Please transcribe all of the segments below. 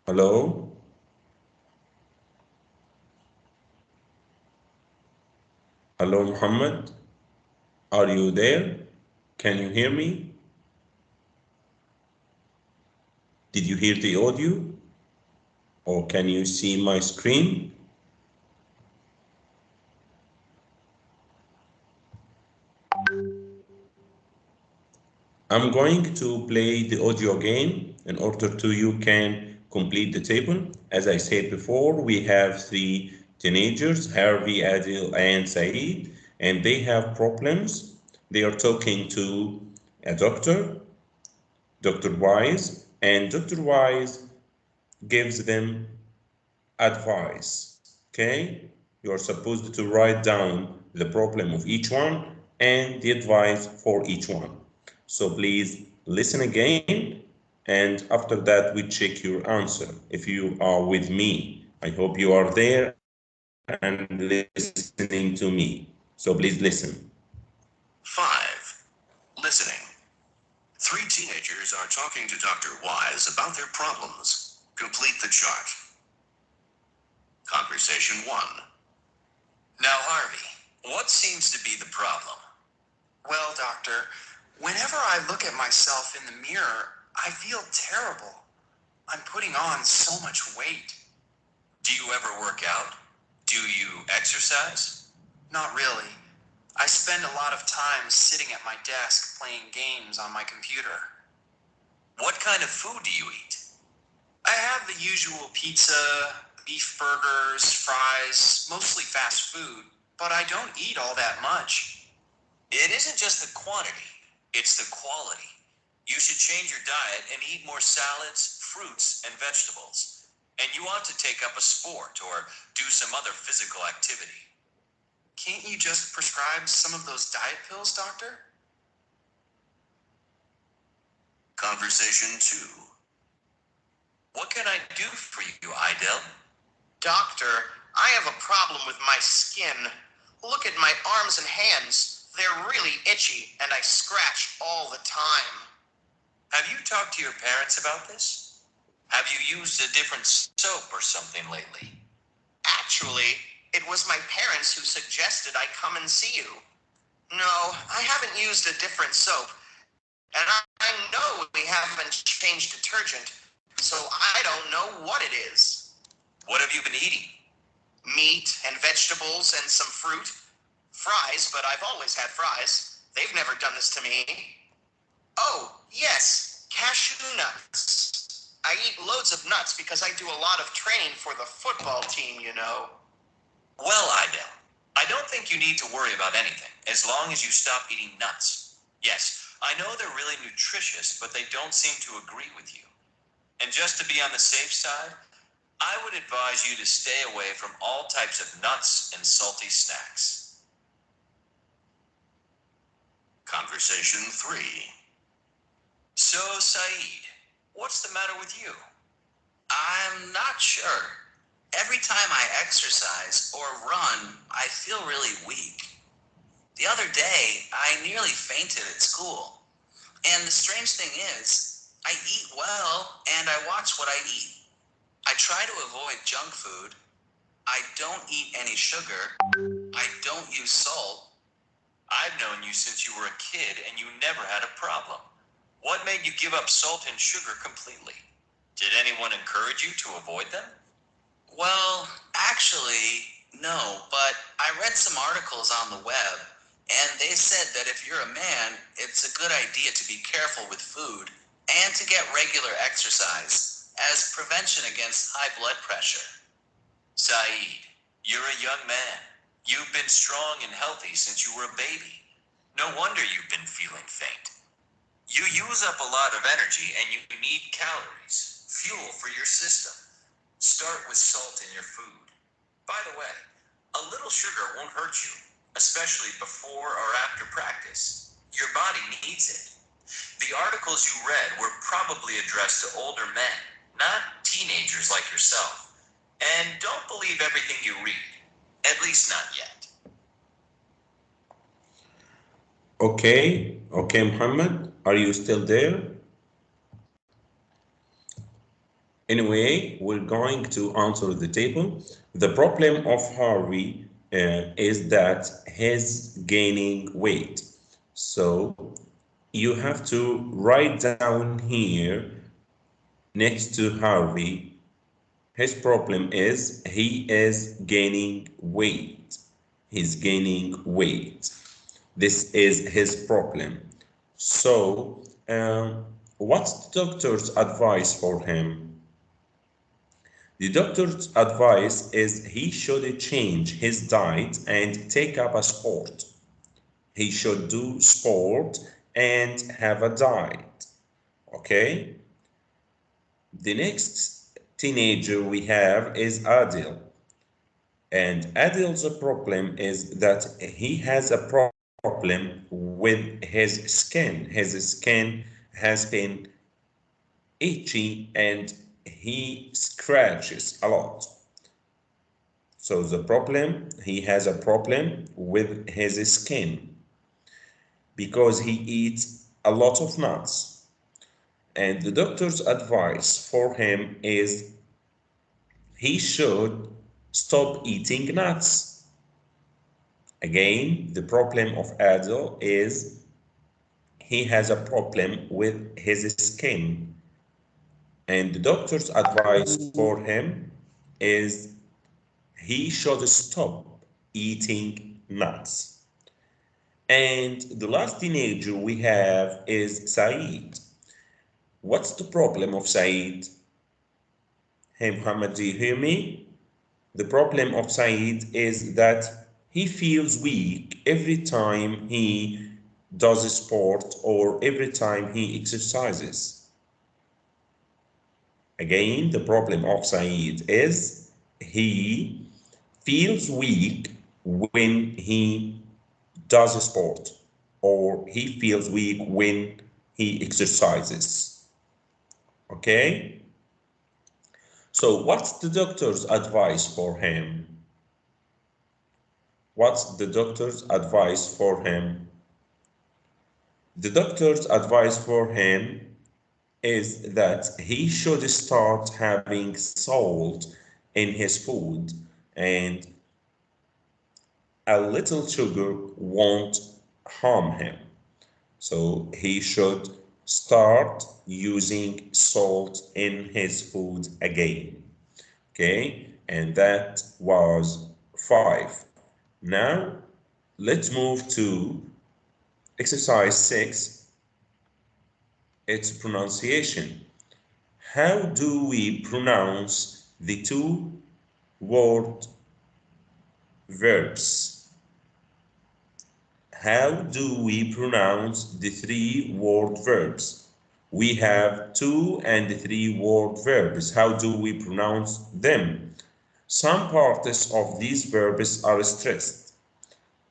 Hello? Hello, Muhammad? Are you there? Can you hear me? Did you hear the audio? Or can you see my screen? I'm going to play the audio again in order to you can complete the table. As I said before, we have three teenagers, Harvey, Adil, and Saeed, and they have problems. They are talking to a doctor, Dr. Wise, and Dr. Wise gives them advice. Okay? You're supposed to write down the problem of each one and the advice for each one. So please listen again, and after that we check your answer if you are with me. I hope you are there and listening to me. So please listen. 5. Listening. 3 teenagers are talking to Dr. Wise about their problems. Complete the chart. Conversation 1. Now, Harvey, what seems to be the problem? Well, doctor, whenever I look at myself in the mirror, I feel terrible. I'm putting on so much weight. Do you ever work out? Do you exercise? Not really. I spend a lot of time sitting at my desk playing games on my computer. What kind of food do you eat? I have the usual pizza, beef burgers, fries, mostly fast food, but I don't eat all that much. It isn't just the quantity, it's the quality. You should change your diet and eat more salads, fruits, and vegetables. And you ought to take up a sport or do some other physical activity. Can't you just prescribe some of those diet pills, doctor? Conversation 2. What can I do for you, Idel? Doctor, I have a problem with my skin. Look at my arms and hands. They're really itchy, and I scratch all the time. Have you talked to your parents about this? Have you used a different soap or something lately? Actually, it was my parents who suggested I come and see you. No, I haven't used a different soap, and I know we haven't changed detergent, so I don't know what it is. What have you been eating? Meat and vegetables and some fruit. Fries, but I've always had fries. They've never done this to me. Oh, yes, cashew nuts. I eat loads of nuts because I do a lot of training for the football team, you know. Well, Idel, I don't think you need to worry about anything, as long as you stop eating nuts. Yes, I know they're really nutritious, but they don't seem to agree with you. And just to be on the safe side, I would advise you to stay away from all types of nuts and salty snacks. Conversation 3. So, Saeed, what's the matter with you? I'm not sure. Every time I exercise or run, I feel really weak. The other day, I nearly fainted at school. And the strange thing is, I eat well and I watch what I eat. I try to avoid junk food. I don't eat any sugar. I don't use salt. I've known you since you were a kid and you never had a problem. What made you give up salt and sugar completely? Did anyone encourage you to avoid them? Well, actually, no, but I read some articles on the web, and they said that if you're a man, it's a good idea to be careful with food and to get regular exercise as prevention against high blood pressure. Saeed, you're a young man. You've been strong and healthy since you were a baby. No wonder you've been feeling faint. You use up a lot of energy and you need calories, fuel for your system. Start with salt in your food. By the way, a little sugar won't hurt you, especially before or after practice. Your body needs it. The articles you read were probably addressed to older men, not teenagers like yourself. And don't believe everything you read, at least not yet. Okay, Muhammad, are you still there? Anyway, we're going to answer the table. The problem of Harvey is that he's gaining weight. So you have to write down here next to Harvey. His problem is he is gaining weight. He's gaining weight. This is his problem. So, what's the doctor's advice for him? The doctor's advice is he should change his diet and take up a sport. He should do sport and have a diet. Okay? The next teenager we have is Adil. And Adil's problem is that he has a problem with his skin. His skin has been itchy and he scratches a lot. So he has a problem with his skin because he eats a lot of nuts. And the doctor's advice for him is he should stop eating nuts. Again, the problem of Adil is he has a problem with his skin. And the doctor's advice for him is he should stop eating nuts. And the last teenager we have is Saeed. What's the problem of Saeed? Hey Muhammad, do you hear me? The problem of Saeed is that he feels weak every time he does sport or every time he exercises. Again, the problem of Saeed is he feels weak when he does sport or he feels weak when he exercises. Okay? So what's the doctor's advice for him? What's the doctor's advice for him? The doctor's advice for him is that he should start having salt in his food, and a little sugar won't harm him. So he should start using salt in his food again. Okay, and that was 5. Now let's move to exercise 6. It's pronunciation. How do we pronounce the 2-word verbs? How do we pronounce the 3-word verbs? We have 2 and 3-word verbs. How do we pronounce them? Some parts of these verbs are stressed.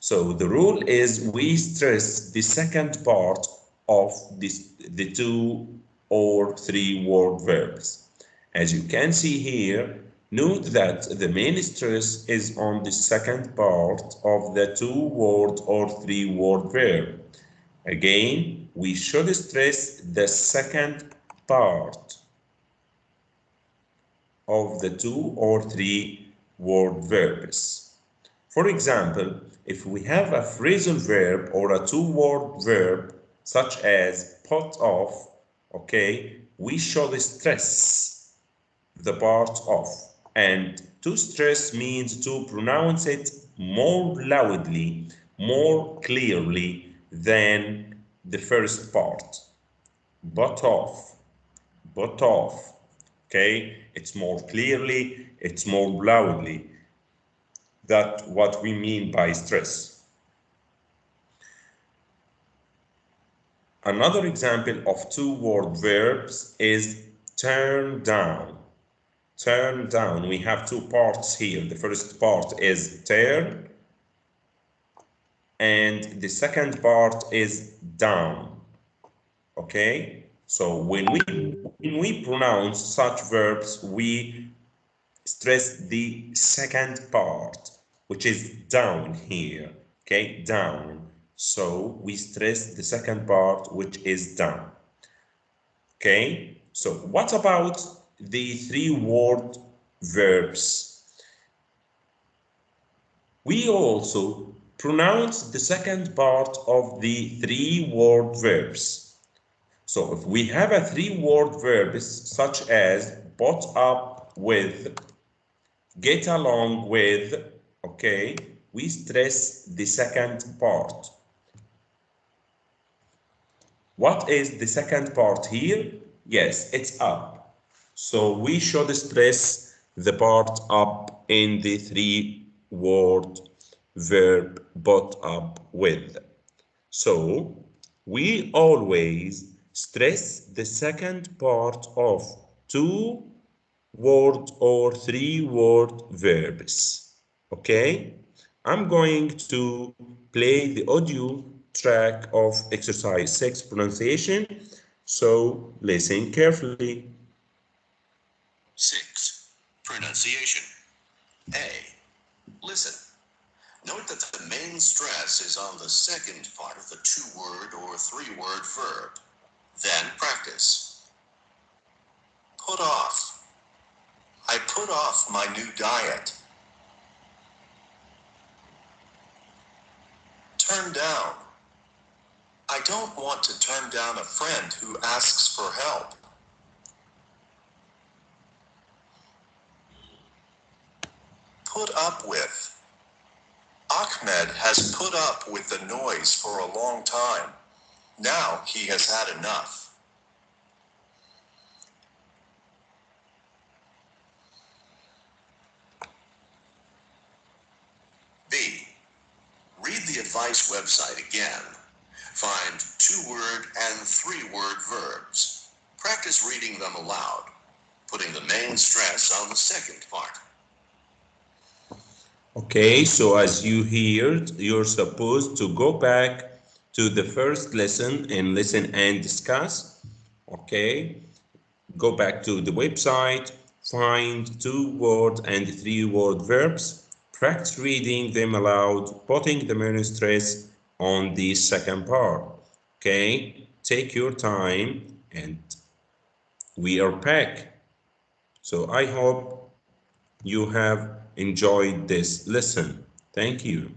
So the rule is we stress the second part of the 2 or 3-word verbs. As you can see here, note that the main stress is on the second part of the 2-word or 3-word verb. Again, we should stress the second part of the 2 or 3-word verbs. For example, if we have a phrasal verb or a 2-word verb, such as put off, okay, we should stress the part of. And to stress means to pronounce it more loudly, more clearly than the first part. But off, okay? It's more clearly, it's more loudly. That's what we mean by stress. Another example of 2-word verbs is turn down. Turn down. We have 2 parts here. The first part is turn, and the second part is down. Okay? So when we pronounce such verbs, we stress the second part, which is down here. Okay? Down. So we stress the second part, which is down. Okay? So what about the three-word verbs. We also pronounce the second part of the three-word verbs. So if we have a three-word verbs such as put up with, get along with, okay, we stress the second part. What is the second part here? Yes, it's up. So we should stress the part up in the three-word verb put up with. So we always stress the second part of two-word or three-word verbs. Okay? I'm going to play the audio track of exercise 6 pronunciation. So listen carefully. 6. Pronunciation. A. Listen. Note that the main stress is on the second part of the two-word or three-word verb. Then practice. Put off. I put off my new diet. Turn down. I don't want to turn down a friend who asks for help. Put up with. Ahmed has put up with the noise for a long time. Now he has had enough. B. Read the advice website again. Find two-word and three-word verbs. Practice reading them aloud, putting the main stress on the second part. Okay, so as you heard, you're supposed to go back to the first lesson and listen and discuss. Okay, go back to the website, find two-word and three-word verbs, practice reading them aloud, putting the main stress on the second part. Okay, take your time and we are back. So I hope you have enjoyed this lesson. Thank you.